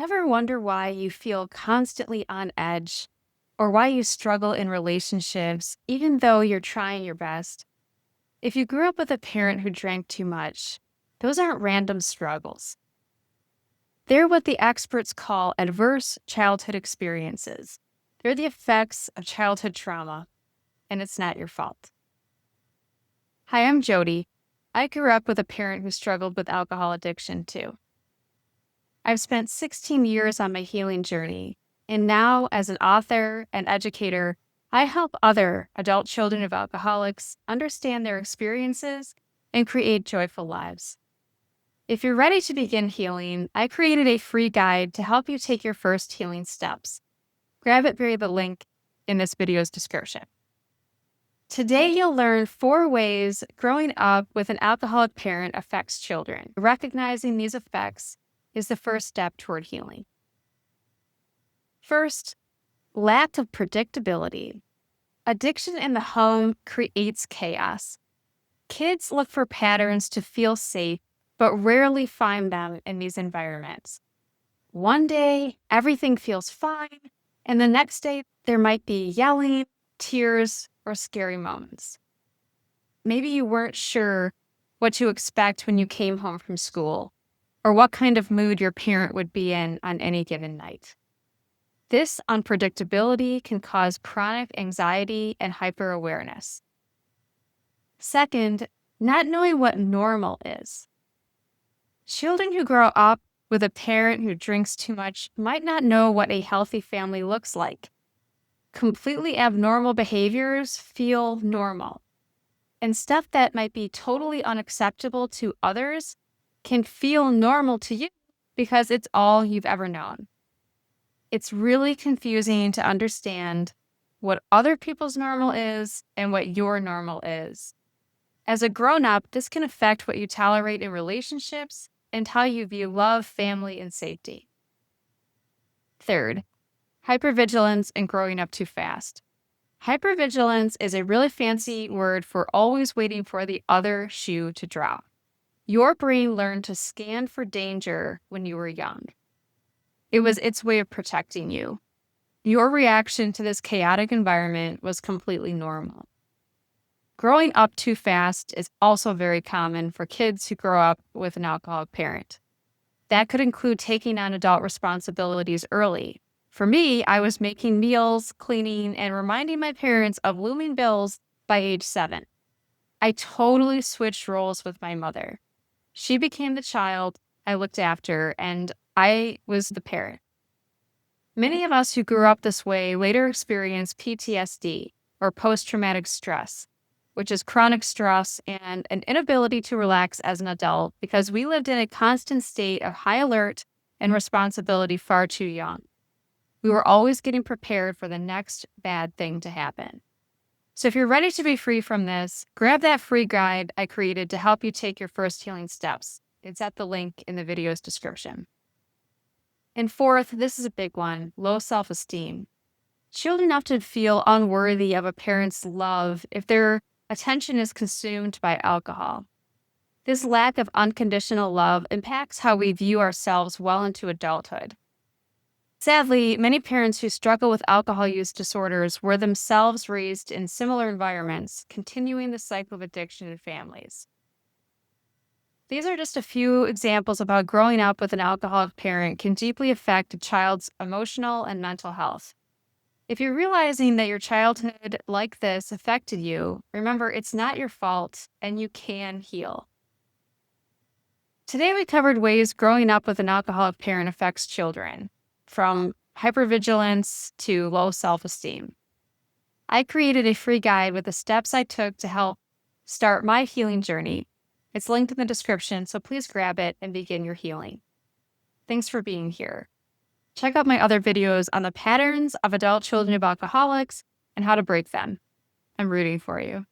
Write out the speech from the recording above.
Ever wonder why you feel constantly on edge or why you struggle in relationships even though you're trying your best? If you grew up with a parent who drank too much, those aren't random struggles. They're what the experts call adverse childhood experiences. They're the effects of childhood trauma, and it's not your fault. Hi, I'm Jody. I grew up with a parent who struggled with alcohol addiction too. I've spent 16 years on my healing journey, and now as an author and educator, I help other adult children of alcoholics understand their experiences and create joyful lives. If you're ready to begin healing, I created a free guide to help you take your first healing steps. Grab it via the link in this video's description. Today, you'll learn 4 ways growing up with an alcoholic parent affects children. Recognizing these effects is the first step toward healing. First, lack of predictability. Addiction in the home creates chaos. Kids look for patterns to feel safe, but rarely find them in these environments. One day, everything feels fine, and the next day, there might be yelling, tears, or scary moments. Maybe you weren't sure what to expect when you came home from school, or what kind of mood your parent would be in on any given night. This unpredictability can cause chronic anxiety and hyperawareness. Second, not knowing what normal is. Children who grow up with a parent who drinks too much might not know what a healthy family looks like. Completely abnormal behaviors feel normal, and stuff that might be totally unacceptable to others can feel normal to you because it's all you've ever known. It's really confusing to understand what other people's normal is and what your normal is. As a grown-up, this can affect what you tolerate in relationships and how you view love, family, and safety. Third, hypervigilance and growing up too fast. Hypervigilance is a really fancy word for always waiting for the other shoe to drop. Your brain learned to scan for danger when you were young. It was its way of protecting you. Your reaction to this chaotic environment was completely normal. Growing up too fast is also very common for kids who grow up with an alcoholic parent. That could include taking on adult responsibilities early. For me, I was making meals, cleaning, and reminding my parents of looming bills by age 7. I totally switched roles with my mother. She became the child I looked after, and I was the parent. Many of us who grew up this way later experience PTSD, or post-traumatic stress, which is chronic stress and an inability to relax as an adult because we lived in a constant state of high alert and responsibility far too young. We were always getting prepared for the next bad thing to happen. So if you're ready to be free from this, grab that free guide I created to help you take your first healing steps. It's at the link in the video's description. And fourth, this is a big one, low self-esteem. Children often feel unworthy of a parent's love if their attention is consumed by alcohol. This lack of unconditional love impacts how we view ourselves well into adulthood. Sadly, many parents who struggle with alcohol use disorders were themselves raised in similar environments, continuing the cycle of addiction in families. These are just a few examples of how growing up with an alcoholic parent can deeply affect a child's emotional and mental health. If you're realizing that your childhood like this affected you, remember it's not your fault and you can heal. Today we covered ways growing up with an alcoholic parent affects children, from hypervigilance to low self-esteem. I created a free guide with the steps I took to help start my healing journey. It's linked in the description, so please grab it and begin your healing. Thanks for being here. Check out my other videos on the patterns of adult children of alcoholics and how to break them. I'm rooting for you.